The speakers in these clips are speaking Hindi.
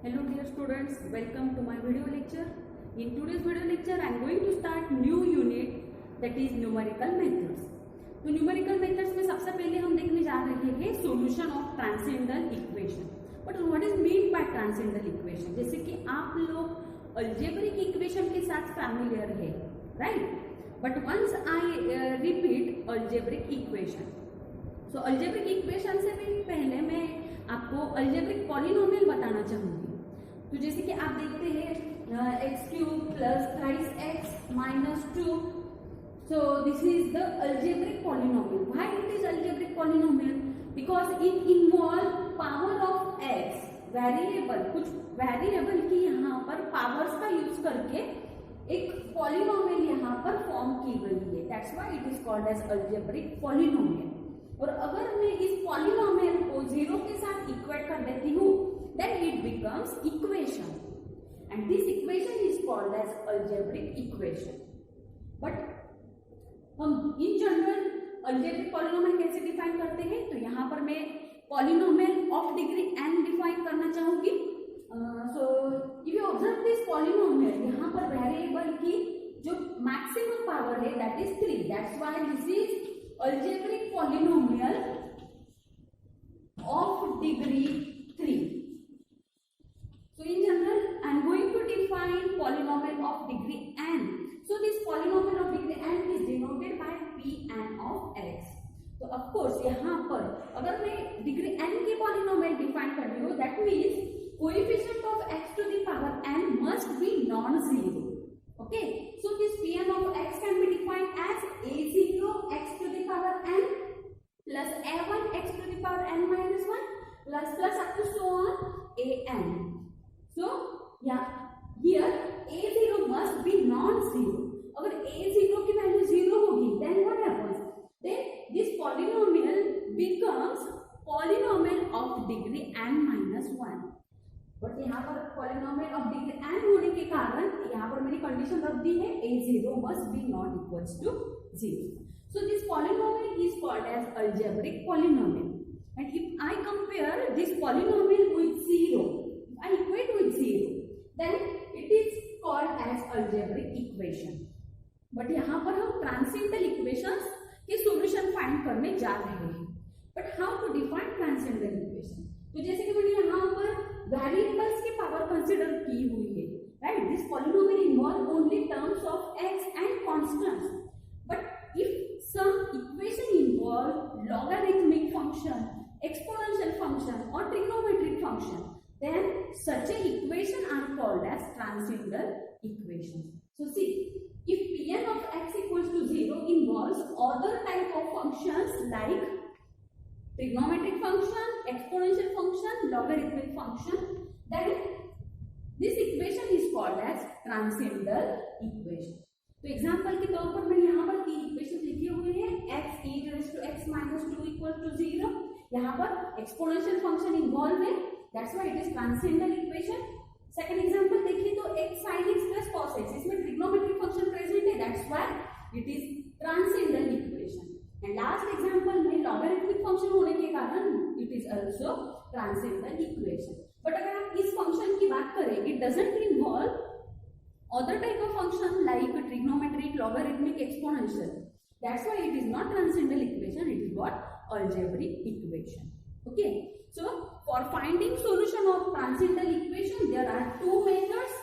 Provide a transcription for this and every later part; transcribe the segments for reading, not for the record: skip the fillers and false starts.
Hello dear students, welcome to my video lecture. In today's video lecture, I am going to start new unit that is numerical methods. तो न्यूमेरिकल मेथड्स में सबसे पहले हम देखने जा रहे हैं solution of transcendental equation. But what is mean by transcendental equation? जैसे कि आप लोग अलजेब्रिक इक्वेशन के साथ फैमिलियर है, right? But once I repeat algebraic equation, so algebraic equation से भी पहले मैं आपको अलजेब्रिक पॉलिनोमियल बताना चाहूंगी. तो जैसे कि आप देखते हैं x cube plus thrice x minus 2. So this is the algebraic polynomial. Why it is algebraic polynomial? Because it involve power of x variable, कुछ वेरिएबल की यहाँ पर पावर्स का यूज करके एक पॉलिनोमियल यहाँ पर फॉर्म की गई है. That's why it is called as algebraic polynomial. और अगर मैं इस पॉलिनोमियल को जीरो के साथ इक्वेट कर देती हूँ, then it becomes equation, and this equation is called as algebraic equation. But हम इन जनरल अलजेब्रिक पॉलिनोमियल कैसे डिफाइन करते हैं? तो यहाँ पर मैं polynomial of degree n define करना चाहूंगी. So if you observe this polynomial, यहाँ पर वेरिएबल की जो मैक्सिमम पावर है that is 3. That's why this is algebraic polynomial of degree 3. So in general, I am going to define polynomial of degree n. So this polynomial of degree n is denoted by Pn of x. तो of course यहाँ पर अगर मैं डिग्री n की polynomial define कर रही हूँ, that means coefficient of x to the power n must be non-zero. Okay, so this Pn of x can be defined as a0 x to the power n plus a1 x to the power n minus 1 plus up to so on an. So yeah, here a0 must be non-zero. अगर a0 की वैल्यू 0 होगी, then what happens? Then this polynomial becomes polynomial of degree n minus 1. But यहाँ पर polynomial of degree n होने के कारण यहाँ पर मैंने कंडीशन रख दी है a0 must be not equals to 0. So this polynomial is called as algebraic polynomial. And if I compare this polynomial with 0, I equate with 0, then it is called as algebraic equation. But यहाँ पर हम ट्रांसेंडेंटल इक्वेशंस के सॉल्यूशन फाइंड करने जा रहे हैं. But how to define transcendental equation? तो जैसे कि मैंने यहाँ पर वेरिएबल्स की पावर कंसीडर की हुई है, right? This polynomial involve only terms of x and constants. But if some equation involve logarithmic function, exponential function और trigonometric function, then such a equation are called as transcendental equations. So see, if Pn of x equals to 0 involves other type of functions like trigonometric function, exponential function, logarithmic function, then this equation is called as transcendental equation. तो एग्जाम्पल के तौर पर मैंने यहाँ पर तीन इक्वेशन लिखी हुई है. x e raised to x minus 2 equal to 0. यहाँ पर एक्सपोनेंशियल फंक्शन इन्वॉल्व है, that's why it is transcendental equation. Second example देखिए तो x sin x plus cos x, इसमें ट्रिग्नोमेट्रिक फंक्शन प्रेजेंट है, that's why it is transcendental equation. And last example में लॉगरिथमिक फंक्शन होने के कारण it is also transcendental equation. But अगर आप इस फंक्शन की बात करें, it doesn't involve other type of function like trigonometric, logarithmic, exponential. That's why it is not transcendental equation, it is what? Algebraic equation. Okay, so for finding solution of transcendental equation, there are two methods.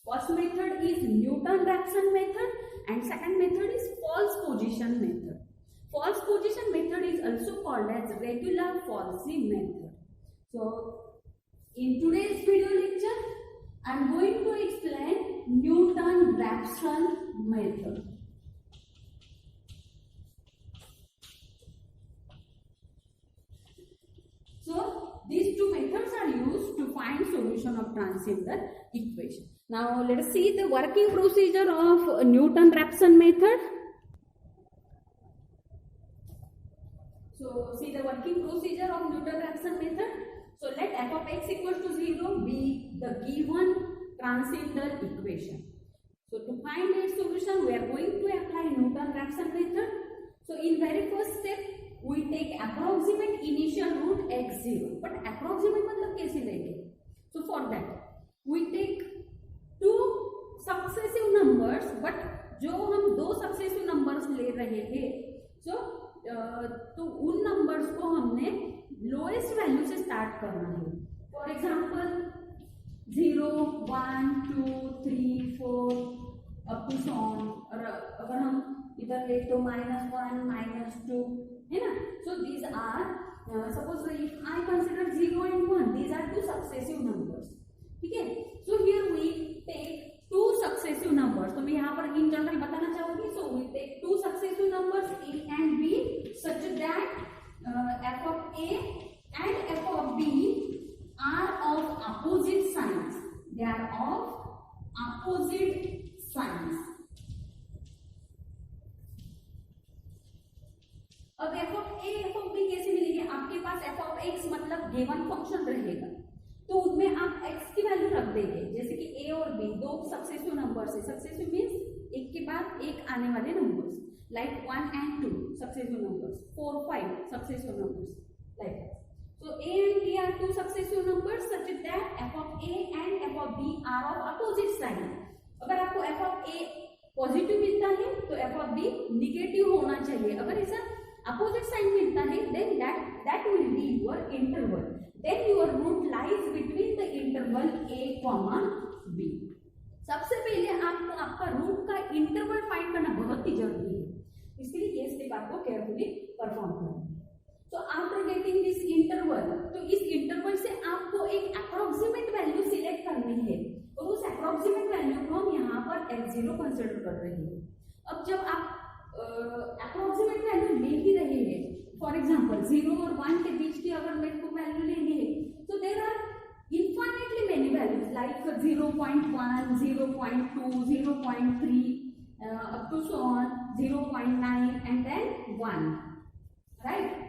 First method is Newton-Raphson method and second method is false position method. False position method is also called as regular falsy method. So in today's video lecture, I am going to explain Newton-Raphson method. So these two methods are used to find solution of transcendental equation. Now let us see the working procedure of Newton-Raphson method. So see the working procedure of Newton-Raphson method. So let f of x equals to 0 be the given transcendental equation. So to find its solution, we are going to apply Newton-Raphson method. So in very first step, we take approximate initial root x0. But approximate मतलब कैसे लेंगे? So for that we take two successive numbers, but जो हम दो सक्सेसिव नंबर्स ले रहे हैं तो उन नंबर्स को हमने लोएस्ट वैल्यू से स्टार्ट करना है. For example 0, 1, 2, 3, 4 up to so on. और अगर हम इधर ले तो -1, -2 है ना. So these are suppose if I consider 0 and 1, these are two successive numbers. ठीक है. So here we take two successive numbers. तो मैं यहाँ पर in general बताना चाहूंगी. So we take two successive numbers A and B such that f of A and f of B are of opposite signs. They are of opposite signs. अब f of A f of B कैसे मिलेगी? आपके पास f of x मतलब गिवन फंक्शन रहेगा, तो उनमें आप x की वैल्यू रख देंगे. जैसे कि a और b दो सक्सेसिव नंबर्स है. सक्सेसिव मीन्स एक के बाद एक आने वाले numbers, like 1 and 2 successive numbers, 4, 5 successive numbers, like that. So a and b are two successive numbers such that f of a and f of b are of opposite sign. अगर आपको f of a पॉजिटिव मिलता है तो f of b निगेटिव होना चाहिए. अगर ऐसा अपोजिट साइन मिलता है then that will be your interval. Then your root lies between the interval a, b. सबसे पहले आपको आपका रूट का इंटरवल फाइंड करना बहुत ही जरूरी है, इसलिए ये स्टेप आपको केयरफुली परफॉर्म करना है. तो आफ्टर गेटिंग दिस इंटरवल, तो इस इंटरवल से आपको एक अप्रोक्सीमेट वैल्यू सिलेक्ट करनी है और उस अप्रोक्सीमेट वैल्यू को हम यहाँ पर x0 कंसिडर कर रहे हैं. अब जब आप अप्रोक्सीमेट वैल्यू ले ही रहे हैं, फॉर एग्जांपल 0 और 1 के बीच की अगर मेरे को वैल्यू लेनी है, तो there are infinitely many values like 0.1, 0.2, 0.3 up to so on 0.9 and then 1, right.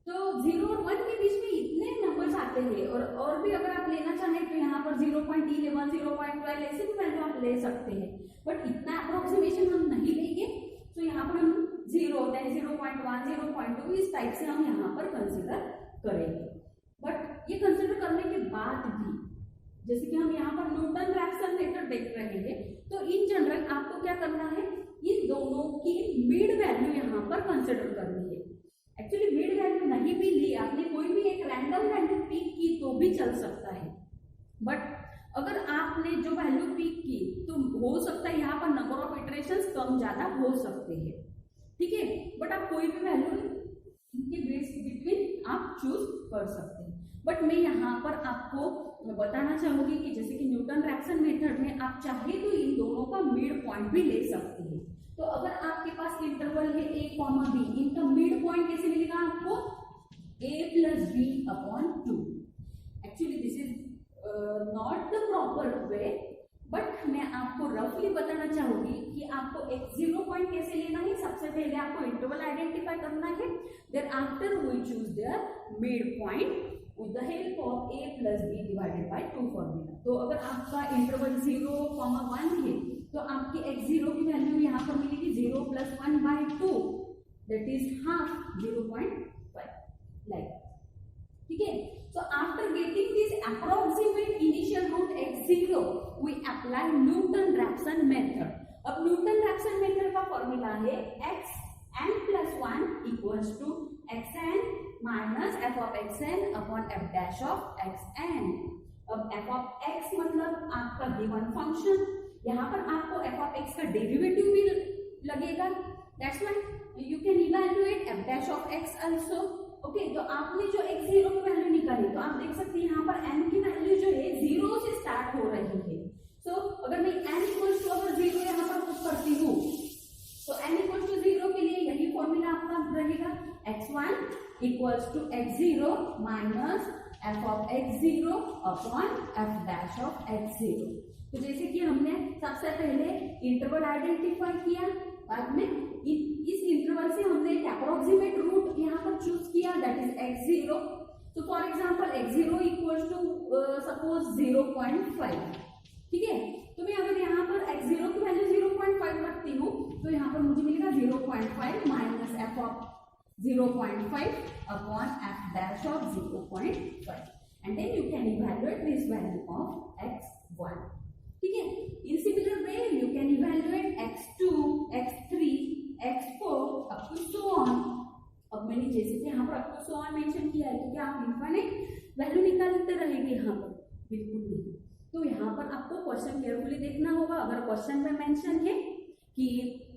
तो 0 और 1 के बीच में इतने नंबर्स आते हैं, और भी अगर आप लेना चाहें तो यहाँ पर 0.11, 0.12 ऐसे भी वैल्यू आप ले सकते हैं, बट इतना अप्रोक्सीमेशन हम नहीं लेंगे. तो यहाँ पर हम 0, then 0.1, 0.2 इस टाइप से हम यहाँ पर कंसिडर करेंगे. बट ये कंसिडर करने के बाद भी, जैसे कि हम यहाँ पर न्यूटन रैप्सन मेथड देख रहे हैं, तो इन जनरल आपको क्या करना है, इन दोनों की मिड वैल्यू यहाँ पर कंसिडर करनी है. एक्चुअली मिड वैल्यू नहीं भी ली आपने, कोई भी एक रैंडम वैल्यू पिक की तो भी चल सकता है. बट अगर आपने जो वैल्यू पिक की तो हो सकता है यहाँ पर नंबर ऑफ इटरेशंस कम ज्यादा हो सकते हैं. ठीक है. बट आप कोई भी वैल्यू इनके बेस बिटवीन आप चूज कर सकते हैं. बट मैं यहाँ पर आपको बताना चाहूंगी कि जैसे कि न्यूटन रैप्सन मेथड में आप चाहे तो इन दोनों का मिड पॉइंट भी ले सकते हैं. तो अगर आपके पास इंटरवल है a, b, इनका मिड पॉइंट कैसे मिलेगा आपको? a plus b upon 2. Actually this is not the proper way, but मैं आपको रफली बताना चाहूंगी कि आपको x0 पॉइंट कैसे लेना है. सबसे पहले आपको इंटरवल आइडेंटिफाई करना है, then after we choose the mid point with the help of a plus b divided by 2 formula. तो अगर आपका इंटरवल 0, 1 है तो आपकी x0 की वैल्यू यहाँ पर मिलेगी 0 plus 1 by 2, that is half, 0.5, like. ठीक है. So after getting this approximate initial root x0, we apply Newton-Raphson method. अब Newton-Raphson method का फॉर्मूला है x n plus 1 equals to xn minus f of xn upon f dash of xn. अब f of x मतलब आपका गिवन फंक्शन, यहाँ पर आपको f of x का डेरिवेटिव भी लगेगा. That's why you can evaluate f dash of x also. Okay. तो आपने जो x0 की वैल्यू निकाली, तो आप देख सकते हैं यहाँ पर n की वैल्यू जो है 0 से स्टार्ट हो रही है. सो अगर मैं n इक्वल्स टू अगर 0 यहाँ पर पुट करती हूँ, तो n इक्वल्स टू 0 के लिए यही फॉर्मूला आपका रहेगा, x1 equals to x0 minus f of x0 upon f dash of x0. तो जैसे कि हमने सबसे पहले इंटरवल आइडेंटिफाई किया, बाद में इस इंटरवल से हमने एक अप्रोक्सीमेट रूट यहाँ पर चूज किया, दैट इज x0. तो for example x0 equals to suppose 0.5. ठीक है. तो मैं अगर यहाँ पर x0 की वैल्यू 0.5 रखती हूँ, तो यहाँ पर मुझे मिलेगा 0.5 minus f of 0.5 upon f dash of 0.5. and then you can evaluate this value of x1. ठीक है. In similar way you can evaluate x2, x3, x4 up to so on. अब मैंने जैसे कि यहाँ पर up to so on mention किया है, तो क्या आप इनफाइनाइट वैल्यू निकालते रहेंगे यहाँ पर? बिल्कुल नहीं. तो यहाँ पर आपको क्वेश्चन केयरफुली देखना होगा. अगर क्वेश्चन में मेंशन है कि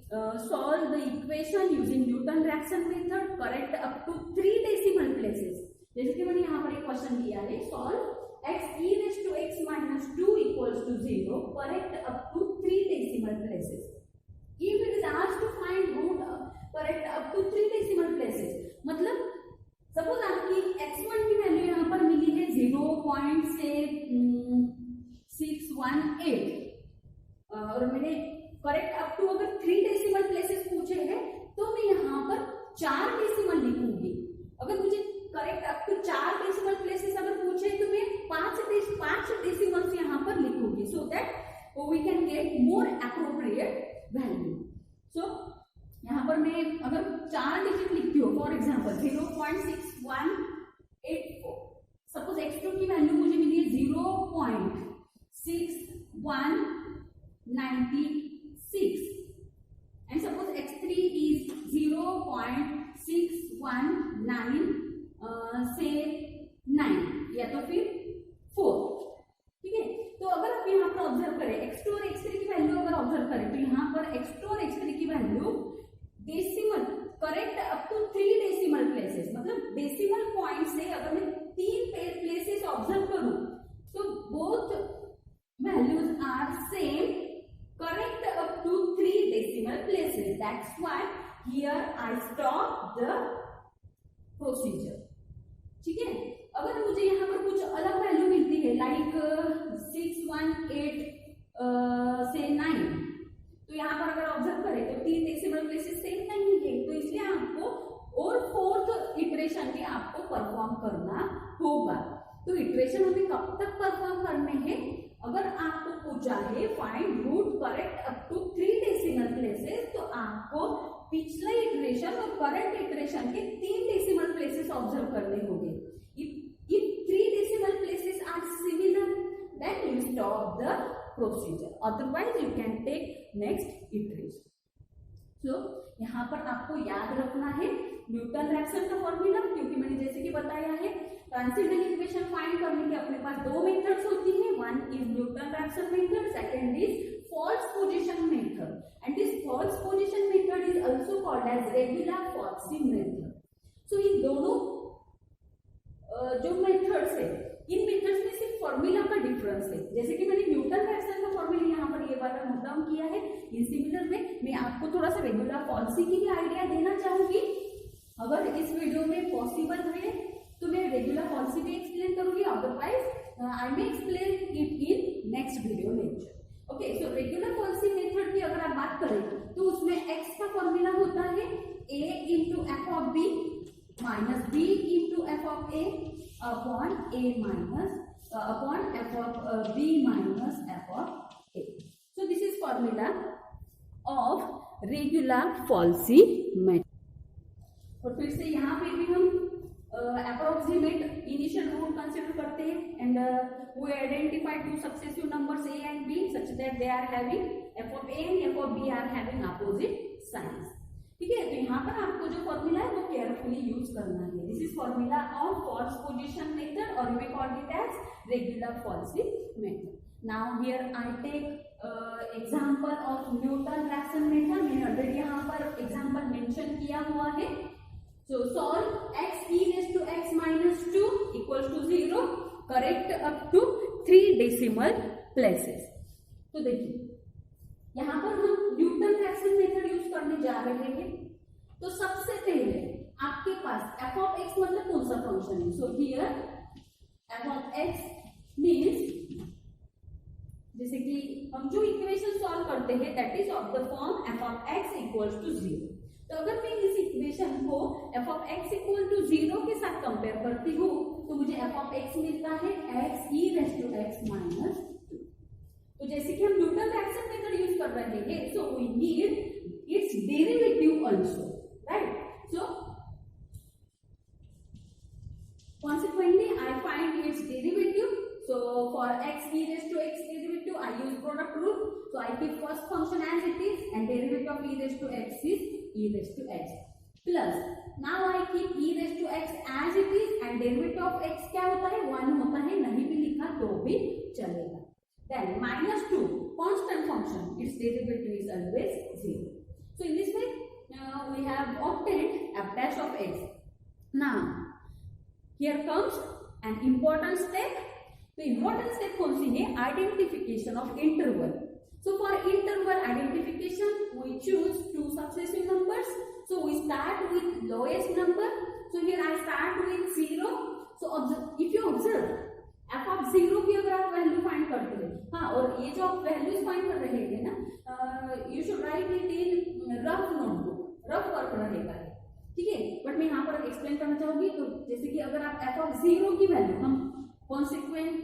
solve the equation using Newton reaction method, correct up to 3 decimal places. जैसे कि मैंने यहाँ पर एक क्वेश्चन दिया है, solve x e raised to x minus 2 equals to 0, correct up to 3 decimal places. If it is asked to find root, correct up to 3 decimal places. मतलब सपोज आपकी x1 की वैल्यू यहाँ पर मिली है 0.618 और मैंने करेक्ट अप टू अगर 3 डेसिमल प्लेसेस पूछे हैं तो मैं यहाँ पर 4 डेसिमल लिखूंगी. अगर मुझे correct up to 4 decimal places अगर पूछे तो मैं 5 डेसिमल्स यहाँ पर लिखूंगी, so that we can get more appropriate value. So यहाँ पर मैं अगर 4 डिजिट लिखती हूँ, फॉर एग्जाम्पल 0.6184, सपोज x2 की वैल्यू मुझे मिली है 0.6196 and suppose x3 is 0.619 say 9 या तो फिर 4. ठीक है. तो अगर आप यहाँ पर ऑब्जर्व करें x2 और x3 की वैल्यू अगर ऑब्जर्व करें तो यहाँ पर x2 और x3 की value decimal correct up to 3 decimal places, मतलब डेसिमल पॉइंट से अगर मैं 3 प्लेसेस ऑब्जर्व करूं तो both values are same, correct up to 3 decimal places. That's why here I stop the procedure. ठीक है. अगर मुझे यहाँ पर कुछ अलग वैल्यू मिलती है लाइक 618 से 9, तो यहाँ पर अगर ऑब्जर्व करें तो 3 डेसिमल प्लेसेस सेम नहीं है, तो इसलिए आपको और 4th इटरेशन भी आपको परफॉर्म करना होगा. तो इटरेशन हमें कब तक परफॉर्म करने हैं? अगर आपको पूछा है find root correct up to 3 decimal places, तो आपको पिछला इटरेशन और करंट इटरेशन के 3 डेसिमल प्लेसेस ऑब्जर्व करने होंगे. if 3 decimal places are similar, then you stop the procedure, otherwise you can take next iteration. So यहाँ पर आपको याद रखना है न्यूटन रैप्सन का फॉर्मूला, क्योंकि मैंने जैसे कि बताया है ट्रांसेंडेंटल इक्वेशन फाइंड करने के अपने पास 2 मेथड्स होती है. One is Newton Raphson method, second is false position method, and this false position method is also called as regular falsi method. So इन दोनों जो मेथड्स है, इन मेथड्स में सिर्फ फॉर्मूला का डिफरेंस है. जैसे कि मैंने न्यूटन रैप्सन का फॉर्मूला यहाँ पर ये वाला नोट डाउन किया है, इन सिमिलर में मैं आपको थोड़ा सा रेगुलर फॉल्सी की भी आइडिया देना चाहूंगी. अगर इस वीडियो में पॉसिबल है तो मैं रेगुलर फॉल्सी भी एक्सप्लेन करूंगी, otherwise I may explain it in next video lecture. Okay. So regular falsi method की अगर आप बात करें तो उसमें x का फॉर्मूला होता है a into F of B minus b into F of a upon a minus upon F of b minus F of a. So this is formula of regular falsi method. और फिर से यहाँ पे भी हम अप्रोक्सीमेट इनिशियल रूट कंसिडर करते हैं and we identify 2 successive numbers a and b such that they are having f of a and f of b are having opposite signs. ठीक है. तो यहाँ पर आपको जो फॉर्मूला है वो केयरफुली यूज करना है. This is formula of false position method और we call it as regular falsi method. Now here I take example of Newton Raphson method. मैंने ऑलरेडी यहाँ पर एग्जांपल मेंशन किया हुआ है. So solve x e raised to x minus 2 equals to 0, correct up to 3 decimal places. तो देखिए यहाँ पर हम न्यूटन रैप्सन मेथड यूज करने जा रहे हैं. तो सबसे पहले आपके पास f of x मतलब कौन सा फंक्शन है? So here f of x means जैसे कि हम जो इक्वेशन सॉल्व करते हैं that is of the form f of x equals to 0. तो अगर मैं इस इक्वेशन को f of x equal to 0 के साथ कंपेयर करती हूँ तो मुझे f of x मिलता है x e raised to x minus 2. तो जैसे कि हम न्यूटन रैप्सन मेथड यूज कर रहे हैं, so we need its derivative also, right? सो consequently I find its So for x e raised to x derivative, I use product rule. So I keep first function as it is, and derivative of e raised to x is e raised to x. Plus now I keep e raised to x as it is, and derivative of x क्या होता है, 1 होता है, नहीं भी लिखा तो भी चलेगा. Then -2 constant function, its derivative is always 0. So in this way we have obtained f dash of x. Now here comes an important step. The important step कौन सी है? Identification of interval. So for interval identification we choose two successive numbers. So we start with lowest number. So here I start with 0. So if you observe f of 0 की अगर आप वैल्यू फाइंड करते हो, हाँ, और ये जो आप वैल्यूज फाइंड कर रहे हैं ना, you should write it in rough notebook, rough work रहेगा, ठीक है. बट मैं यहाँ पर एक्सप्लेन करना चाहूंगी. तो जैसे कि अगर आप f ऑफ 0 की वैल्यू, हम कॉन्सिक्वेंट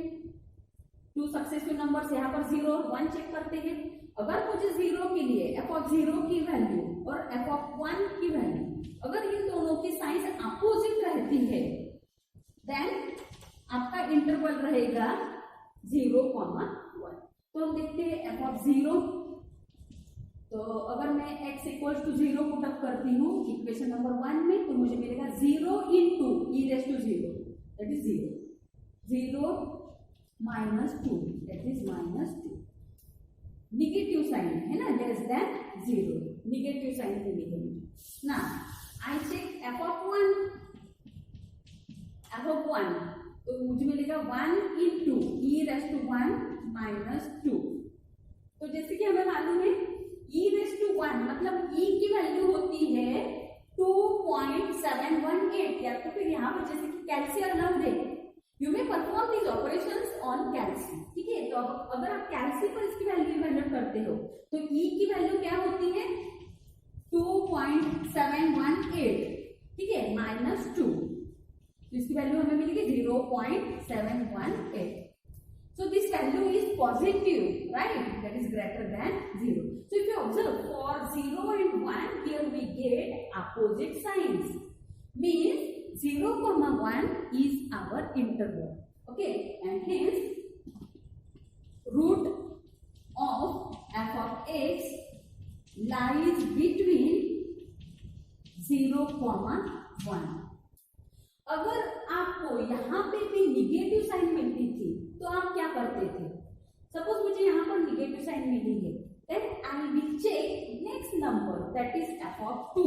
टू सक्सेसिव नंबर्स यहाँ पर 0 और 1 चेक करते हैं. अगर मुझे 0 के लिए f ऑफ 0 की वैल्यू और f ऑफ 1 की वैल्यू, अगर इन दोनों की साइंस अपोजिट रहती है, देन आपका इंटरवल रहेगा 0,1. तो हम देखते हैं f ऑफ 0. तो अगर मैं x equals to 0 put up करती हूँ इक्वेशन नंबर 1 में, तो मुझे मिलेगा 0 into e raise to 0, that is 0 minus 2, that is -2. Negative sign है ना, लेस देन 0, निगेटिव साइन के लिए. ना आई चेक f ऑफ 1, तो मुझे मिलेगा 1 into e raise to 1 minus 2. तो जैसे कि हमें मालूम है e रेस टू 1 मतलब e की वैल्यू होती है 2.718, या तो फिर यहाँ पर जैसे कि कैल्सी अलाउड है, you may perform these operations on calci, ठीक है. तो अगर आप कैल्सी पर इसकी वैल्यू इवेल्युएट करते हो तो e की वैल्यू क्या होती है 2.718, ठीक है, माइनस 2. तो इसकी वैल्यू हमें मिलेगी 0.718. So this value is positive, right? That is greater than 0. So if you observe for 0 and 1, here we get opposite signs. Means 0,1 is our interval. Okay, and hence root of f of x lies between 0,1. अगर आपको यहाँ पे भी निगेटिव साइन मिलती थी तो आप क्या करते थे? सपोज मुझे यहाँ पर निगेटिव साइन मिली है, then I will check next number, that is f of 2,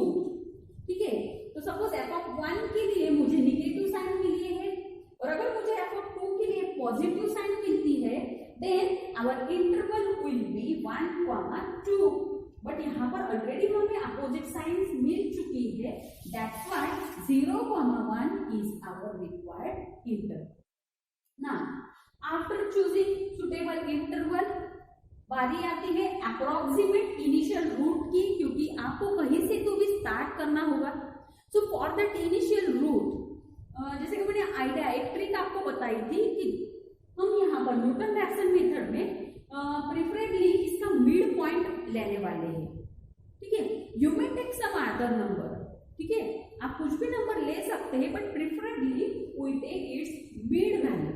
ठीक है. तो सपोज f ऑफ 1 के लिए मुझे निगेटिव साइन मिली है, और अगर मुझे f ऑफ 2 के लिए पॉजिटिव साइन मिलती है, then our interval will be 1,2. But यहाँ पर ऑलरेडी हमें अपोजिट साइंस मिल चुकी है, that's why 0,1 is our required interval. Now after choosing suitable interval, बारी आती है अप्रोक्सीमेट इनिशियल रूट की, क्योंकि आपको कहीं से तो भी स्टार्ट करना होगा. So for that initial root, जैसे कि मैंने आइडिया एक ट्रिक आपको बताई थी कि हम यहाँ पर न्यूटन रैप्सन मेथड में प्रेफरेबली इसका मिड पॉइंट लेने वाले हैं, ठीक है. You may take some other number, ठीक है, आप कुछ भी नंबर ले सकते हैं, but preferably we take its mid value.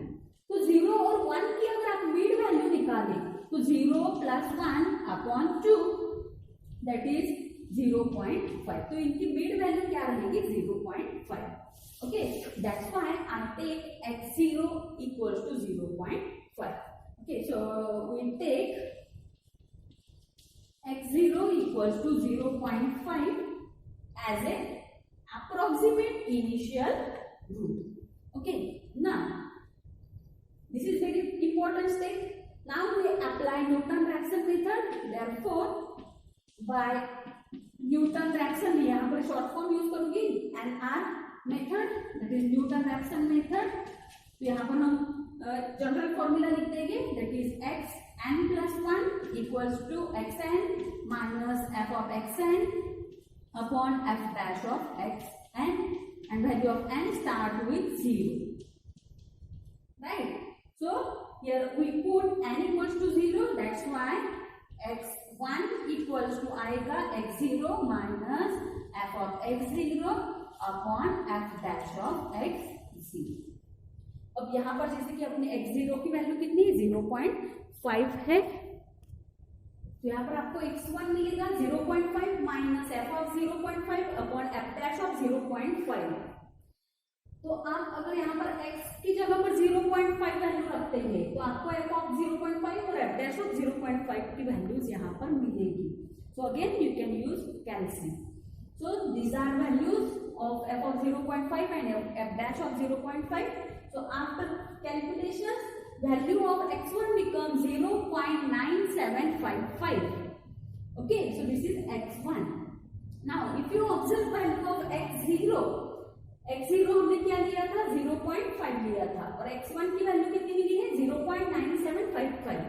तो 0 और 1 की अगर आप मिड वैल्यू निकालें तो 0 + 1 अपॉन 2, दैट इज 0.5. तो इनकी मिड वैल्यू क्या रहेगी 0.5. Okay, that's why I take x0 equals to 0.5. Okay, so we take x0 equals to 0.5 as an approximate initial root. Okay, now this is very important step. Now we apply Newton-Raphson method. Therefore, by Newton-Raphson, मैं यहाँ पर short form use करूँगी NR method, that is Newton-Raphson method. तो यहाँ पर हम जनरल फॉर्मूला लिख देंगे, that is xn + 1 equals to xn minus f of xn upon f dash of xn, and value of n start with 0, right. So here we put n equals to 0, that's why x1 equals to आएगा x0 minus f of x0 upon f dash of x0. अब अब यहाँ पर जैसे कि अपने x0 की वैल्यू कितनी है 0.5 है, तो यहाँ पर आपको x1 मिलेगा 0.5 minus f of 0.5 upon f dash of 0.5। तो आप अगर यहाँ पर x की जगह पर 0.5 वैल्यू रखते हैं तो आपको f ऑफ 0.5 और f डैश ऑफ 0.5 की वैल्यूज यहाँ पर मिलेगी। So again you can use calci. So these are values of f of 0.5 and f dash of 0.5. So after calculations, value of x1 becomes 0.9755. Okay, so this is x1. Now if you observe value of x0 हमने क्या लिया था 0.5 लिया था और x1 की वैल्यू कितनी मिली है 0.9755.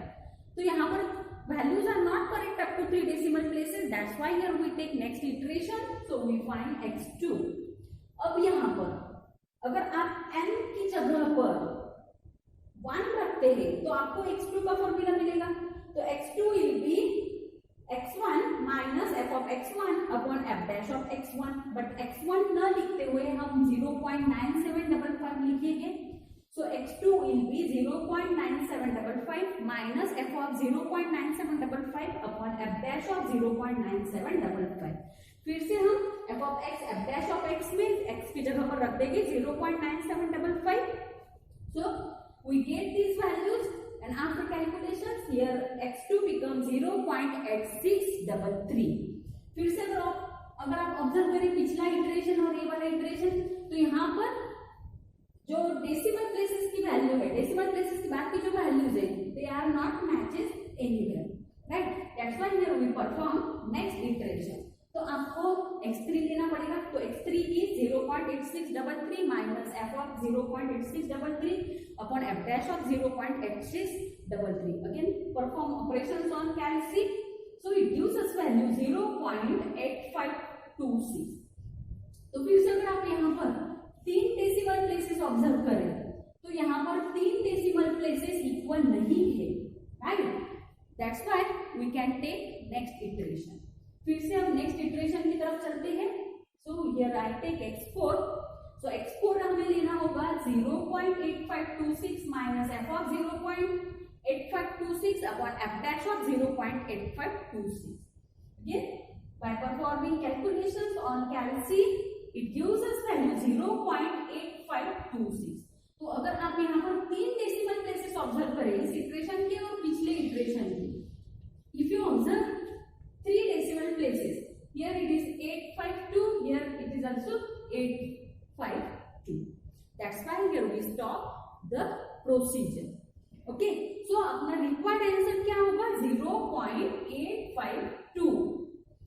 तो यहाँ पर values are not correct up to 3 decimal places. That's why here we take next iteration. So we find x2. अब यहाँ पर अगर आप n की जगह पर 1 रखते हैं तो आपको x2 का फॉर्मूला मिलेगा। तो x2 will be x1 minus f of x1 upon f dash of x1. But x1 न लिखते हुए हम 0.9755 लिखेंगे। So x2 will be 0.9755 minus f of 0.9755 upon f dash of 0.9755. फिर से हम f of x f dash of x में x की जगह पर रख देंगे 0.9755. So we get these values and after calculations here x2 becomes 0.8633. फिर से अगर आप ऑब्जर्व करें पिछला इटरेशन और ये वाला इटरेशन, तो यहाँ पर जो डेसिमल प्लेसेस की वैल्यू है, डेसिमल प्लेसेस के बाद की जो वैल्यूज है, they are not matches anywhere, right? That's why here we perform next iteration. तो आपको x3 लेना पड़ेगा। तो x3 is 0.8633 minus f of 0.8633 upon f dash of 0.8633. Again perform operations on calc. So it gives us value 0.8526. तो फिर से अगर आप यहाँ पर 3 डेसिमल प्लेसेस ऑब्जर्व करें तो यहाँ पर 3 डेसिमल प्लेसेस इक्वल नहीं है, right? That's why we can take next iteration. फिर से हम नेक्स्ट इटरेशन की तरफ चलते हैं। So here I take x4। So x4 हमें लेना होगा 0.8526 minus f of 0.8526 upon f dash of 0.8526. Again, by performing calculations on calc, it gives us value 0.8526. तो अगर आप यहाँ पर 3 डेसिमल प्लेसेस ऑब्जर्व करें इस इटरेशन के और पिछले इटरेशन के, if you observe 3 decimal places, here it is 852, here it is also 852. That's why here we stop the procedure. Okay, so अपना required answer क्या होगा 0.852.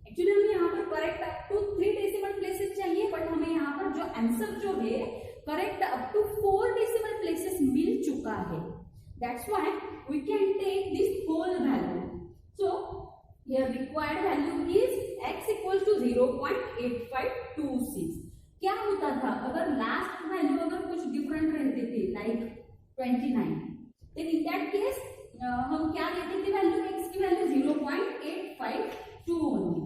Actually हमें यहाँ पर correct up to 3 decimal places चाहिए, but हमें यहाँ पर जो आंसर जो है correct up to 4 decimal places मिल चुका है. That's why we can take this whole value. So here required value is x equals to 0.8526. क्या होता था अगर लास्ट वैल्यू अगर कुछ डिफरेंट रहते थे like 29, then in that case हम क्या लेते थे वैल्यू x की वैल्यू 0.852 होगी,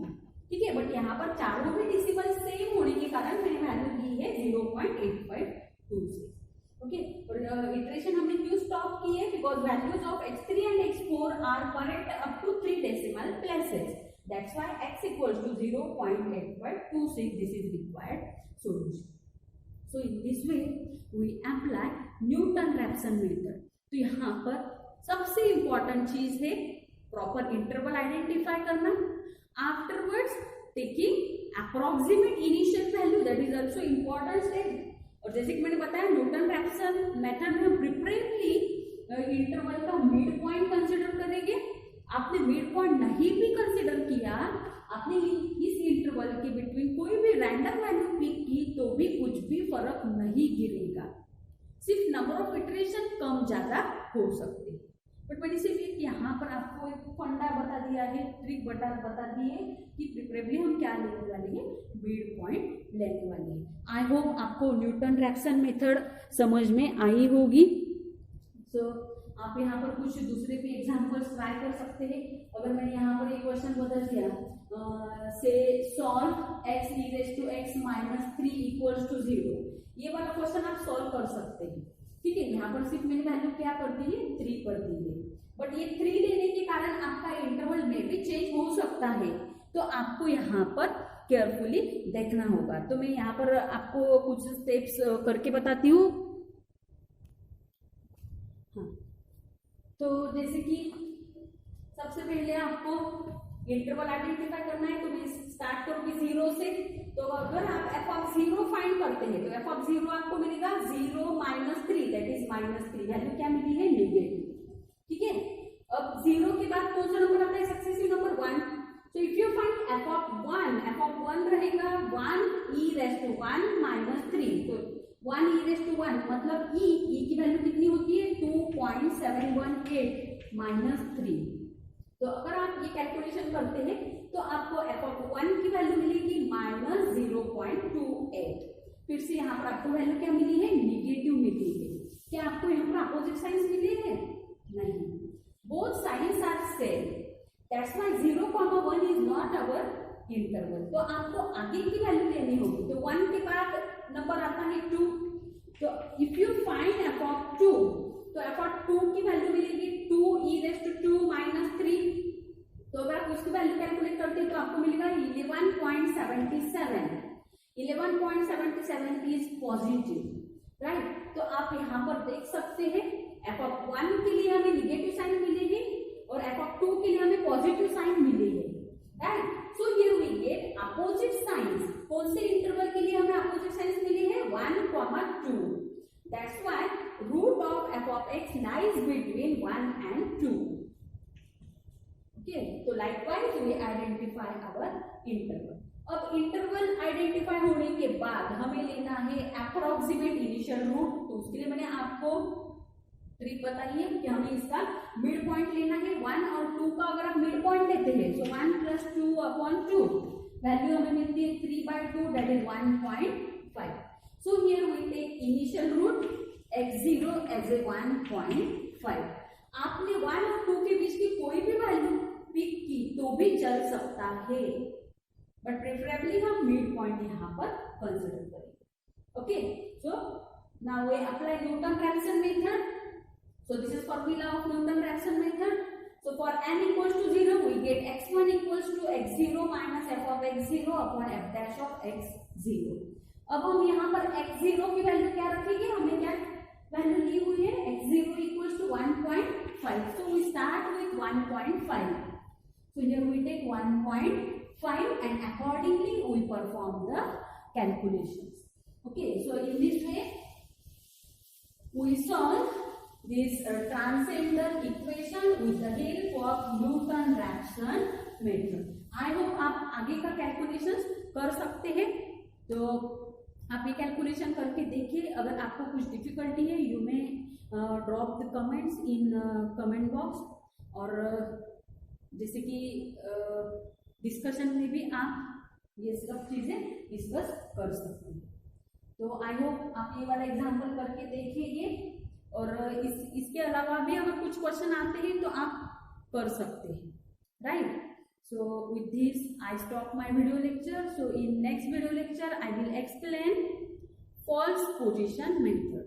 ठीक है? बट यहाँ पर चारों भी डेसिमल सेम होने के कारण मैंने वैल्यू ली है 0.8526. ओके, इटरेशन हमने क्यों स्टॉप की है? Because values of x3 and x4 are correct up to 3 decimal places. That's why x equals to 0.8526. This is required solution. So in this way we apply Newton Raphson method. तो यहाँ पर सबसे इंपॉर्टेंट चीज है प्रॉपर इंटरवल आइडेंटिफाई करना. Afterwards taking approximate initial value, that is also important step. और जैसे कि मैंने बताया न्यूटन-रैप्सन मेथड में प्रिपरेटली इंटरवल का मिड पॉइंट कंसीडर करेंगे. आपने मिड पॉइंट नहीं भी कंसीडर किया, आपने इस इंटरवल के बिटवीन कोई भी रैंडम वैल्यू पिक की तो भी कुछ भी फर्क नहीं गिरेगा. सिर्फ नंबर ऑफ इटरेशन कम ज्यादा हो सकते हैं. बट मैंने सिर्फ यहाँ पर आपको एक फंडा बता दिया है, ट्रिक बता दी है कि प्रिफरेबली हम क्या लेने वाले हैं, मिड पॉइंट लेने वाले हैं. आई होप आपको न्यूटन-रैप्सन मेथड समझ में आई होगी. सो आप यहाँ पर कुछ दूसरे भी एग्जांपल्स ट्राई कर सकते हैं. अगर मैंने यहाँ पर एक क्वेश्चन बदल दिया, से solve x e raised to x minus 3 equals to 0, ये वाला क्वेश्चन आप सॉल्व कर सकते हैं, ठीक है, यहाँ पर सिर्फ मैंने वैल्यू क्या कर दी है, 3 कर दी है, बट ये 3 लेने के कारण आपका इंटरवल में भी चेंज हो सकता है, तो आपको यहाँ पर केयरफुली देखना होगा। तो मैं यहाँ पर आपको कुछ स्टेप्स करके बताती हूँ। हाँ, तो जैसे कि सबसे पहले आपको इंटरवल आइडेंटिफाई करना है, तो मैं स्टार्ट करूंगी 0 से। तो अगर आप एफ ऑफ 0 फाइंड करते हैं तो एफ ऑफ 0 आपको मिलेगा 0 माइनस 3, दैट इज -3, वैल्यू क्या मिली है, नेगेटिव। ठीक है, अब 0 के बाद कौन सा नंबर आता है, सक्सेसिव नंबर 1। तो if you find F of 1 रहेगा 1 e रेज़ टू 1 माइनस 3, तो 1 e रेज़ टू 1 मतलब e की वैल्यू कितनी होती है, 2.718 माइनस 3। तो अगर आप ये कैलकुलेशन करते हैं तो आपको एफ ऑफ 1 की वैल्यू मिलेगी -0.28। फिर से यहाँ पर आपको वैल्यू क्या मिली है, निगेटिव मिली है। क्या आपको यहाँ पर अपोजिट साइंस मिले हैं, नहीं, both signs are same, that's why 0,1 is not our interval. तो आपको आगे की वैल्यू लेनी होगी, तो 1 के बाद नंबर आता है 2। तो if you find F of 2, तो एफ ऑफ 2 की वैल्यू मिलेगी 2 e रेज़ टू 2 माइनस 3। तो अगर आप उसकी वैल्यू कैलकुलेट करते हैं तो आपको मिलेगा 11.77। 11.77 इज पॉजिटिव, राइट। तो आप यहाँ पर देख सकते हैं एफ ऑफ 1 के लिए हमें निगेटिव साइन मिलेगी और एफ ऑफ 2 के लिए हमें पॉजिटिव साइन मिलेगी, right. So here we get opposite signs. कौन से इंटरवल के लिए हमें अपोजिट साइंस मिली है, 1, 2। That's why root of f of x lies between 1 and 2। Okay, तो likewise we identify our interval. अब इंटरवल आइडेंटिफाई होने के बाद हमें लेना है अप्रोक्सीमेट इनिशियल रूट। तो उसके लिए मैंने आपको ट्रिक बताई है कि हमें इसका मिड पॉइंट लेना है। 1 और 2 का अगर आप मिड पॉइंट लेते हैं तो 1 + 2/2 वैल्यू हमें मिलती है 3/2, that is 1.5। So here we take initial root x0 as a 1.5। आपने 1 और 2 के बीच की कोई भी वैल्यू पिक की तो भी चल सकता है, बट प्रेफरेबली हम मिड पॉइंट यहाँ पर कंसिडर करेंगे। Okay, so now we apply Newton Raphson method. So this is formula of Newton-Raphson method. So for n equals to 0, we get x1 equals to x0 minus f of x0 upon f dash of x0. अब हम यहाँ पर x0 की वैल्यू क्या रखेंगे, हमने क्या वैल्यू ली हुई है, x0 equals to 1.5. So we start with 1.5. So here we take 1.5 and accordingly we perform the calculations. Okay, so in this way we solve this transcendental equation with the help of Newton-Raphson method. I hope आप आगे का कैलकुलेशन कर सकते हैं। तो आप ये कैलकुलेशन करके देखिए। अगर आपको कुछ डिफिकल्टी है you may drop the comments in comment box, और जैसे कि डिस्कशन में भी आप ये सब चीजें डिस्कस कर सकते हैं। तो आई होप आप ये वाला एग्जाम्पल करके देखिए, और इसके अलावा भी अगर कुछ क्वेश्चन आते हैं तो आप कर सकते हैं, right. So with this I stop my video lecture. So in next video lecture I will explain false position method.